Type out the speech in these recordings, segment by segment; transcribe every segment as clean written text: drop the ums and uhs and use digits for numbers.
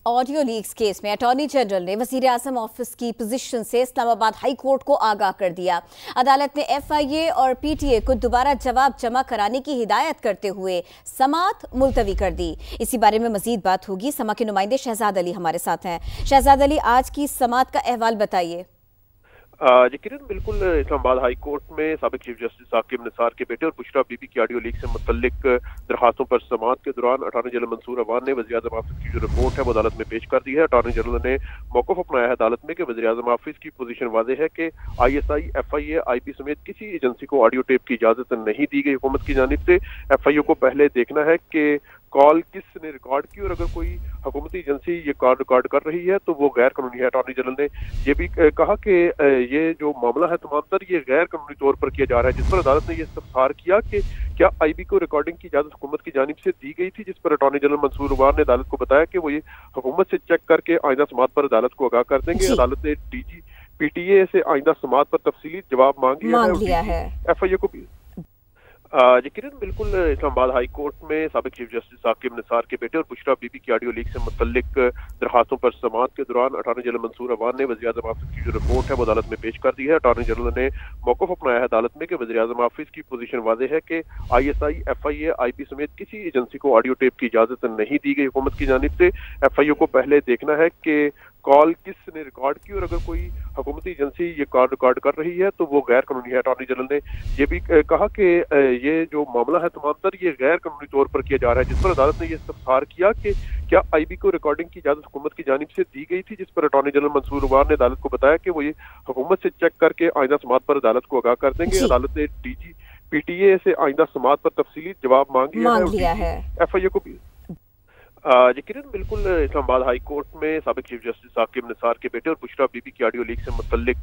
Audio leaks case में attorney general ने वजीर आजम ऑफिस की पोजीशन से इस्लामाबाद हाई कोर्ट को आगाह कर दिया। अदालत ने FIA और PTA को दोबारा जवाब जमा कराने की हिदायत करते हुए समाअत मुलतवी कर दी। इसी बारे में मजीद बात होगी। समा के नुमाइंदे शहजाद अली हमारे साथ हैं। शहजाद अली, आज की समाअत का अहवाल बताइए। यकीनन बिल्कुल इस्लामाबाद हाई कोर्ट में साबिक चीफ जस्टिस साकिब निसार के बेटे और बुशरा बीबी की ऑडियो लीक से मुतल्लिक दरखास्तों पर समाअत के दौरान अटॉर्नी जनरल मंसूर अवान ने वज़ीर आज़म ऑफिस की जो रिपोर्ट है वो अदालत में पेश कर दी है। अटॉर्नी जनरल ने मौक़िफ़ अपनाया है अदालत में कि वज़ीर आज़म ऑफिस की पोजीशन वाज़ेह है कि ISI, FIA, IP समेत किसी एजेंसी को ऑडियो टेप की इजाज़त नहीं दी गई हुकूमत की जानिब से। FIO को पहले देखना है कि कॉल किसने रिकॉर्ड की और अगर कोई हुकूमती एजेंसी ये कॉल रिकॉर्ड कर रही है तो वो गैर कानूनी है। अटॉर्नी जनरल ने ये भी कहा कि ये जो मामला है तमाम तर ये गैर कानूनी तौर पर किया जा रहा है, जिस पर अदालत ने ये इस्तफसार किया कि क्या IB को रिकॉर्डिंग की इजाजत हुकूमत की जानिब से दी गई थी, जिस पर अटॉर्नी जनरल मंसूर अवान ने अदालत को बताया कि वो ये हुकूमत से चेक करके आइंदा समाअत पर अदालत को आगाह कर देंगे। अदालत ने DG PTA से आइंदा समाअत पर तफसीली जवाब मांग लिया है। FIA को भी यकीनन बिल्कुल इस्लामाबाद हाई कोर्ट में साबिक चीफ जस्टिस साकिब निसार के बेटे और बुशरा बीबी की ऑडियो लीक से मुतल्लिक दरखास्तों पर समाअत के दौरान अटॉर्नी जनरल मंसूर अवान ने वज़ीर आज़म ऑफिस की जो रिपोर्ट है वो अदालत में पेश कर दी है। अटॉर्नी जनरल ने मौक़िफ़ अपनाया है अदालत में कि वज़ीर आज़म ऑफिस की पोजीशन वाज़ेह है कि ISI, FIA, IP समेत किसी एजेंसी को ऑडियो टेप की इजाज़त नहीं दी गई हुकूमत की जानिब से। FIO को पहले देखना है कि कॉल किसने रिकॉर्ड की और अगर कोई हुकूमती एजेंसी ये कॉल रिकॉर्ड कर रही है तो वो गैर कानूनी है। अटॉर्नी जनरल ने ये भी कहा कि ये जो मामला है तमाम तर ये गैर कानूनी तौर पर किया जा रहा है, जिस पर अदालत ने ये इस्तफसार किया कि क्या IB को रिकॉर्डिंग की इजाजत हुकूमत की जानिब से दी गई थी, जिस पर अटॉर्नी जनरल मंसूर अवान ने अदालत को बताया कि वो ये हुकूमत से चेक करके आइंदा समाअत पर अदालत को आगाह कर देंगे। अदालत ने DG PTA से आइंदा समाअत पर तफसीली जवाब मांग लिया है। FIA को भी यकीनन बिल्कुल इस्लामाबाद हाई कोर्ट में साबिक चीफ जस्टिस साकिब निसार के बेटे और बुशरा बीबी की ऑडियो लीक से मुतल्लिक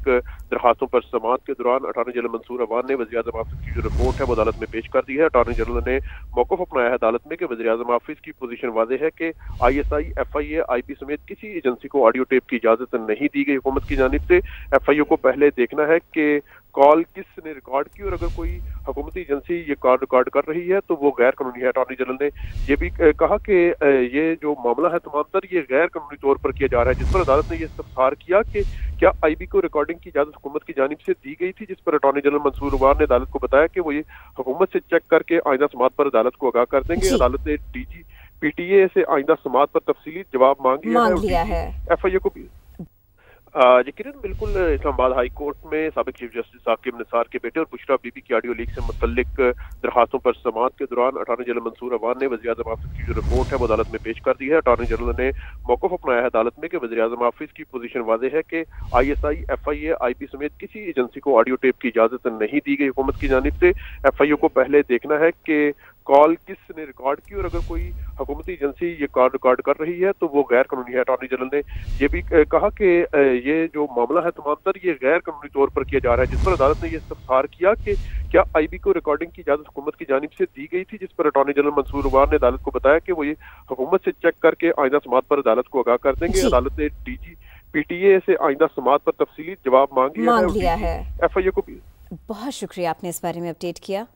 दरखास्तों पर समाअत के दौरान अटॉर्नी जनरल मंसूर अवान ने वज़ीर आज़म ऑफिस की जो रिपोर्ट है वो अदालत में पेश कर दी है। अटॉर्नी जनरल ने मौक़िफ़ अपनाया है अदालत में कि वज़ीर आज़म ऑफिस की पोजीशन वाज़ेह है कि ISI, FIA, IP समेत किसी एजेंसी को ऑडियो टेप की इजाज़त नहीं दी गई हुकूमत की जानिब से। FIO को पहले देखना है कि कॉल किसने रिकॉर्ड की और अगर कोई हुकूमती एजेंसी ये कॉल रिकॉर्ड कर रही है तो वो गैर कानूनी है। अटॉर्नी जनरल ने ये भी कहा कि ये जो मामला है तमाम तर ये गैर कानूनी तौर पर किया जा रहा है, जिस पर अदालत ने ये इस्तफसार किया कि क्या IB को रिकॉर्डिंग की इजाजत हुकूमत की जानिब से दी गई थी, जिस पर अटॉर्नी जनरल मंसूर अवान ने अदालत को बताया कि वो ये हुकूमत से चेक करके आइंदा समाअत पर अदालत को आगाह कर देंगे। अदालत ने DG PTA से आइंदा समाअत पर तफसीली जवाब मांग लिया है। FIA को भी यकीनन बिल्कुल इस्लामाबाद हाई कोर्ट में साबिक चीफ जस्टिस साकिब निसार के बेटे और बुशरा बीबी की ऑडियो लीक से मुतल्लिक दरखास्तों पर समाअत के दौरान अटॉर्नी जनरल मंसूर अवान ने वज़ीर आज़म ऑफिस की जो रिपोर्ट है वो अदालत में पेश कर दी है। अटॉर्नी जनरल ने मौक़िफ़ अपनाया है अदालत में कि वज़ीर आज़म ऑफिस की पोजीशन वाज़ेह है कि ISI, FIA, IP समेत किसी एजेंसी को ऑडियो टेप की इजाज़त नहीं दी गई हुकूमत की जानिब से। FIO को पहले देखना है कि कॉल किसने रिकॉर्ड की और अगर कोई हुकूमती एजेंसी ये कॉल रिकॉर्ड कर रही है तो वो गैर कानूनी है। अटॉर्नी जनरल ने ये भी कहा कि ये जो मामला है तमाम तर ये गैर कानूनी तौर पर किया जा रहा है, जिस पर अदालत ने ये इस्तफसार किया कि क्या IB को रिकॉर्डिंग की इजाजत हुकूमत की जानिब से दी गई थी, जिस पर अटॉर्नी जनरल मंसूर अवान ने अदालत को बताया कि वो ये हुकूमत से चेक करके आइंदा समाअत पर अदालत को आगाह कर देंगे। अदालत ने DG PTA से आइंदा समाअत पर तफसीली जवाब मांग लिया है। FIA को भी बहुत शुक्रिया, आपने इस बारे में अपडेट किया।